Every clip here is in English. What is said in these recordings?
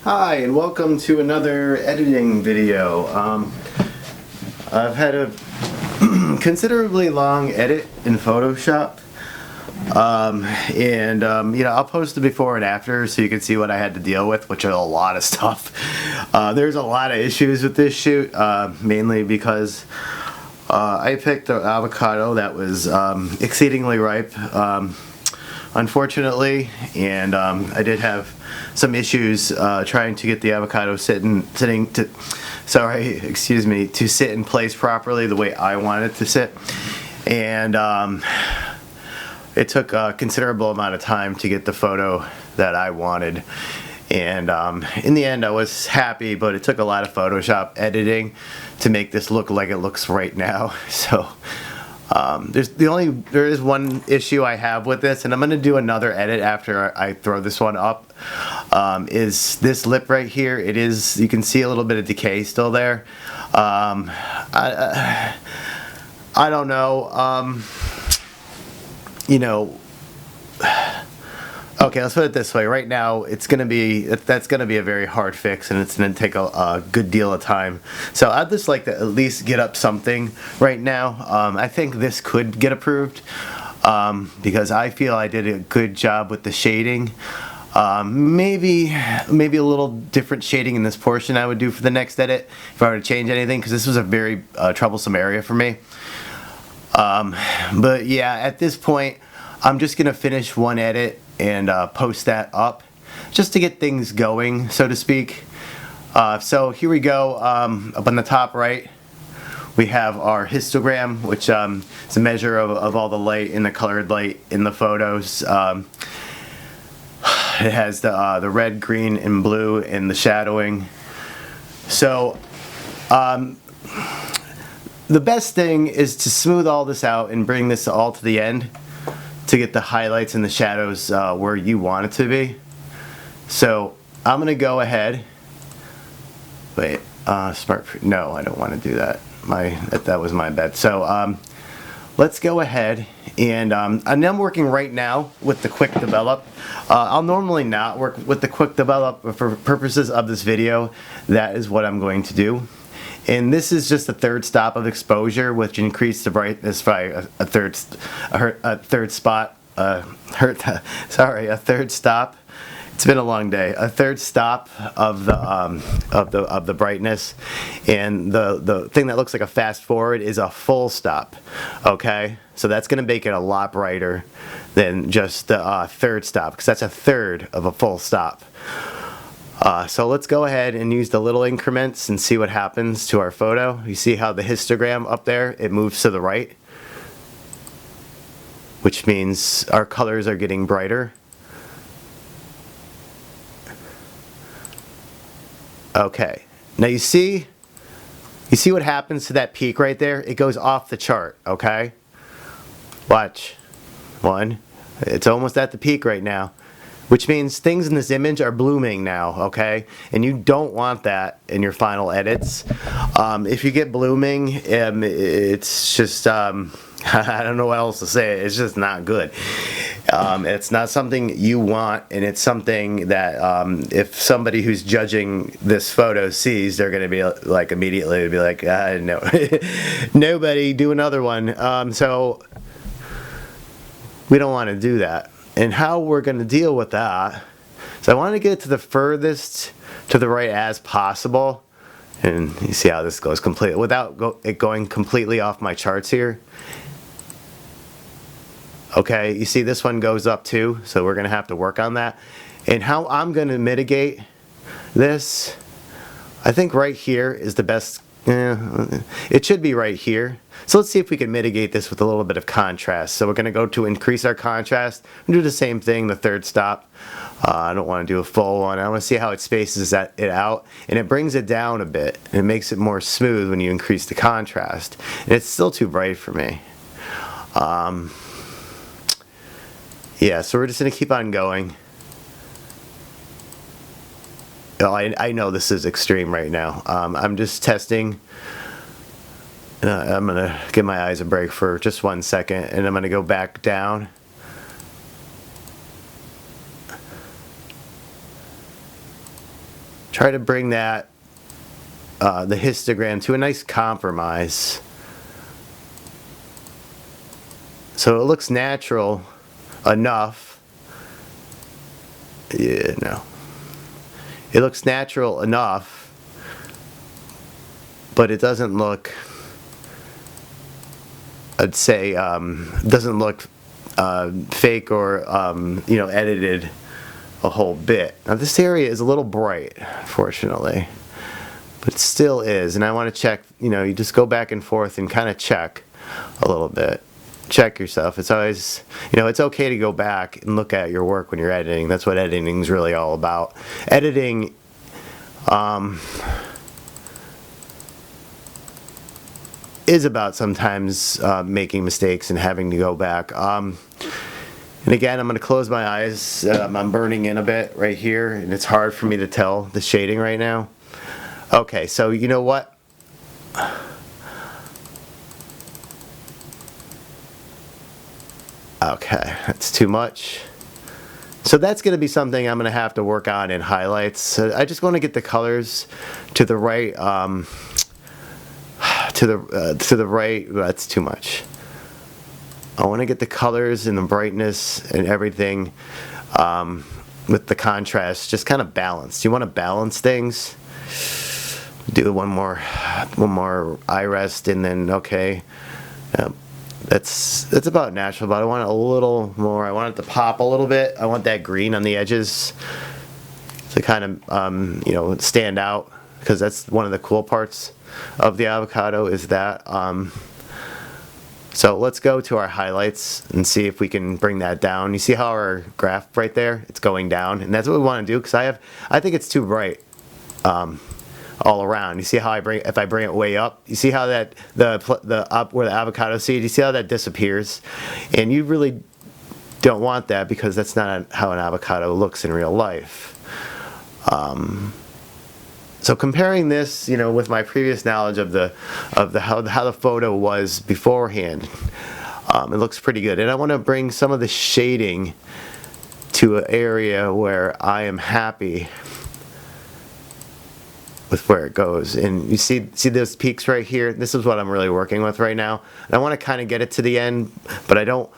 Hi, and welcome to another editing video. I've had a considerably long edit in Photoshop, I'll post the before and after so you can see what I had to deal with, which are a lot of stuff. There's a lot of issues with this shoot, mainly because I picked an avocado that was exceedingly ripe, unfortunately, and I did have some issues trying to get the avocado to sit in place properly the way I wanted it to sit, and it took a considerable amount of time to get the photo that I wanted. And in the end I was happy, but it took a lot of Photoshop editing to make this look like it looks right now. So there is one issue I have with this, and I'm going to do another edit after I throw this one up, is this lip right here. You can see a little bit of decay still there. I don't know, okay, let's put it this way. Right now, that's gonna be a very hard fix, and it's gonna take a good deal of time. So I'd just like to at least get up something right now. I think this could get approved, because I feel I did a good job with the shading. Maybe a little different shading in this portion I would do for the next edit if I were to change anything, because this was a very troublesome area for me. But yeah, at this point, I'm just gonna finish one edit and post that up just to get things going, so to speak. So here we go. Up on the top right, we have our histogram, which is a measure of all the light and the colored light in the photos. It has the red, green, and blue in the shadowing. So the best thing is to smooth all this out and bring this all to the end to get the highlights and the shadows where you want it to be. So I'm gonna go ahead. Wait, no, I don't want to do that. That was my bad. So let's go ahead and I'm working right now with the quick develop. I'll normally not work with the quick develop, but for purposes of this video, that is what I'm going to do. And this is just a third stop of exposure, which increased the brightness by a third stop. It's been a long day. A third stop of the brightness, and the thing that looks like a fast forward is a full stop. Okay, so that's going to make it a lot brighter than just the third stop, because that's a third of a full stop. So let's go ahead and use the little increments and see what happens to our photo. You see how the histogram up there, it moves to the right, which means our colors are getting brighter. Okay, now you see what happens to that peak right there? It goes off the chart, okay? Watch. It's almost at the peak right now, which means things in this image are blooming now, okay? And you don't want that in your final edits. If you get blooming, it's just, I don't know what else to say. It's just not good. It's not something you want, and it's something that if somebody who's judging this photo sees, they're gonna be like, immediately be like, no, nobody, do another one. So we don't want to do that. And how we're going to deal with that, so I want to get it to the furthest to the right as possible, and you see how this goes completely without it going completely off my charts here. Okay, you see this one goes up too, so we're going to have to work on that. And how I'm going to mitigate this, I think right here is the best. It should be right here. So let's see if we can mitigate this with a little bit of contrast. So we're going to go to increase our contrast and do the same thing, the third stop. I don't want to do a full one. I want to see how it spaces it out, and it brings it down a bit, and it makes it more smooth when you increase the contrast. And it's still too bright for me. Yeah, so we're just going to keep on going. Oh, I know this is extreme right now. I'm just testing. I'm going to give my eyes a break for just 1 second, and I'm going to go back down. try to bring that, the histogram to a nice compromise. So it looks natural enough. Yeah, no. It looks natural enough, but it doesn't look, I'd say, doesn't look fake or, edited a whole bit. Now this area is a little bright, unfortunately, but it still is. And I want to check, you just go back and forth and kind of check a little bit. Check yourself. It's always, it's okay to go back and look at your work when you're editing. That's what editing is really all about. Editing, is about sometimes making mistakes and having to go back. And again, I'm going to close my eyes. I'm burning in a bit right here, and it's hard for me to tell the shading right now. Okay, so you know what? Okay, that's too much. So that's going to be something I'm going to have to work on in highlights. So I just want to get the colors to the right, to the right. That's too much. I want to get the colors and the brightness and everything with the contrast just kind of balanced. You want to balance things. Do one more eye rest, and then okay. That's about natural, but I want it a little more. I want it to pop a little bit. I want that green on the edges to kind of stand out, because that's one of the cool parts of the avocado is that. So let's go to our highlights and see if we can bring that down. You see how our graph right there, it's going down, and that's what we want to do, because I think it's too bright all around. You see how if I bring it way up, you see how that the up where the avocado seed, you see how that disappears, and you really don't want that, because that's not how an avocado looks in real life. So comparing this, with my previous knowledge of how the photo was beforehand, it looks pretty good. And I want to bring some of the shading to an area where I am happy with where it goes. And you see those peaks right here? This is what I'm really working with right now. And I want to kind of get it to the end, but I don't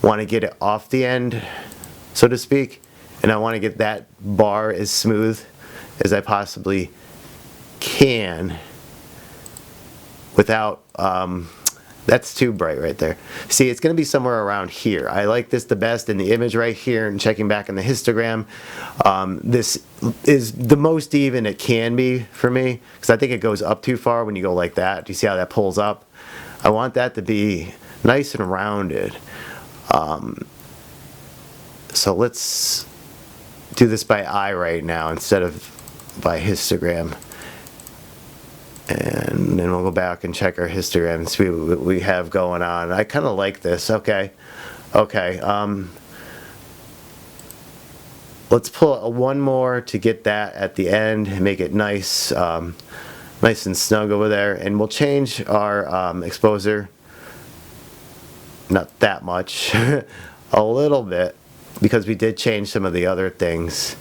want to get it off the end, so to speak. And I want to get that bar as smooth as I possibly can without, that's too bright right there. See, it's going to be somewhere around here. I like this the best in the image right here, and checking back in the histogram. This is the most even it can be for me, because I think it goes up too far when you go like that. Do you see how that pulls up? I want that to be nice and rounded. So let's do this by eye right now instead of by histogram. And then we'll go back and check our histogram and see what we have going on. I kind of like this. Okay. Let's pull one more to get that at the end and make it nice, nice and snug over there. And we'll change our exposure. Not that much, a little bit, because we did change some of the other things.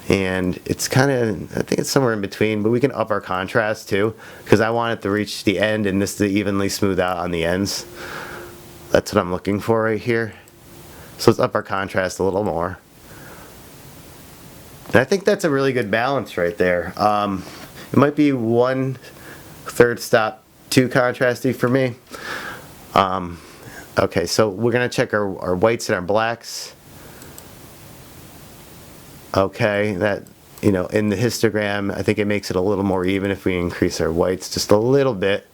And it's kind of, I think it's somewhere in between, but we can up our contrast too, because I want it to reach the end and this to evenly smooth out on the ends. That's what I'm looking for right here. So let's up our contrast a little more. And I think that's a really good balance right there. It might be 1/3 stop too contrasty for me. Okay, so we're going to check our whites and our blacks. Okay, that, in the histogram, I think it makes it a little more even if we increase our whites just a little bit.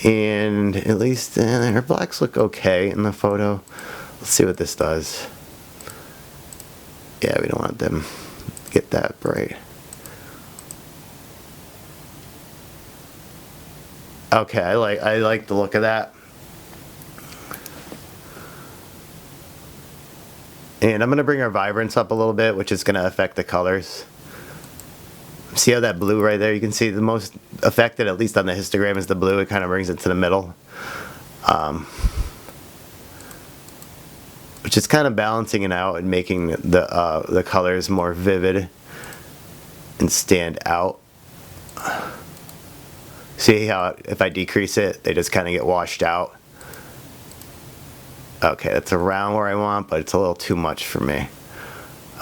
And at least our blacks look okay in the photo. Let's see what this does. Yeah, we don't want them to get that bright. Okay, I like the look of that. And I'm going to bring our vibrance up a little bit, which is going to affect the colors. See how that blue right there? You can see the most affected, at least on the histogram, is the blue. It kind of brings it to the middle. Which is kind of balancing it out and making the colors more vivid. and stand out. See how if I decrease it, they just kind of get washed out. Okay, that's around where I want, but it's a little too much for me.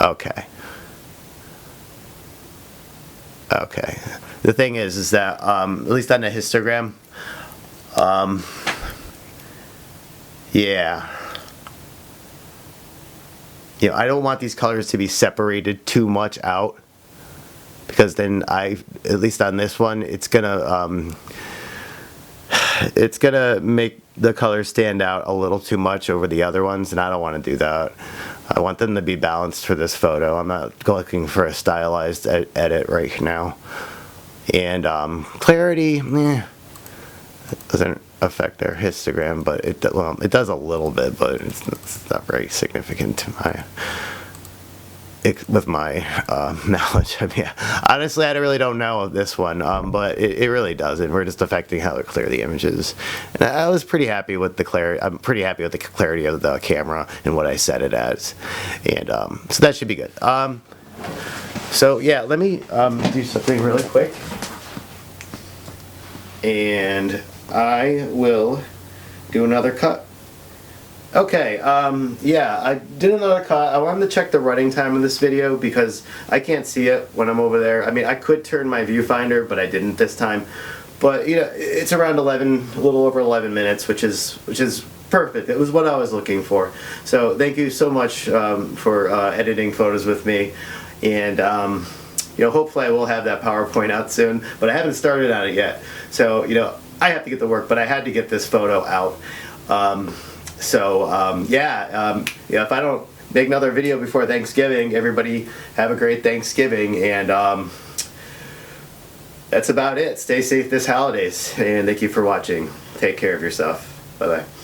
Okay. Okay. The thing is that at least on the histogram, yeah. You know, I don't want these colors to be separated too much out, because then at least on this one, it's gonna make the colors stand out a little too much over the other ones, and I don't want to do that. I want them to be balanced for this photo. I'm not looking for a stylized edit right now. And clarity, it doesn't affect their histogram, but it does a little bit, but it's not very significant to with my knowledge. I mean, honestly, I really don't know of this one, but it really doesn't. We're just affecting how clear the image is. And I was pretty happy with the clarity. I'm pretty happy with the clarity of the camera and what I set it as. And so that should be good. So yeah, let me do something really quick. And I will do another cut. Okay, yeah, I did another cut. I wanted to check the running time of this video because I can't see it when I'm over there. I mean, I could turn my viewfinder, but I didn't this time. But, you know, it's around 11, a little over 11 minutes, which is perfect. It was what I was looking for. So thank you so much for editing photos with me. And, you know, hopefully I will have that PowerPoint out soon, but I haven't started on it yet. So, you know, I have to get to work, but I had to get this photo out. Yeah, if I don't make another video before Thanksgiving, everybody have a great Thanksgiving, and that's about it. Stay safe this holidays, and thank you for watching. Take care of yourself. Bye-bye.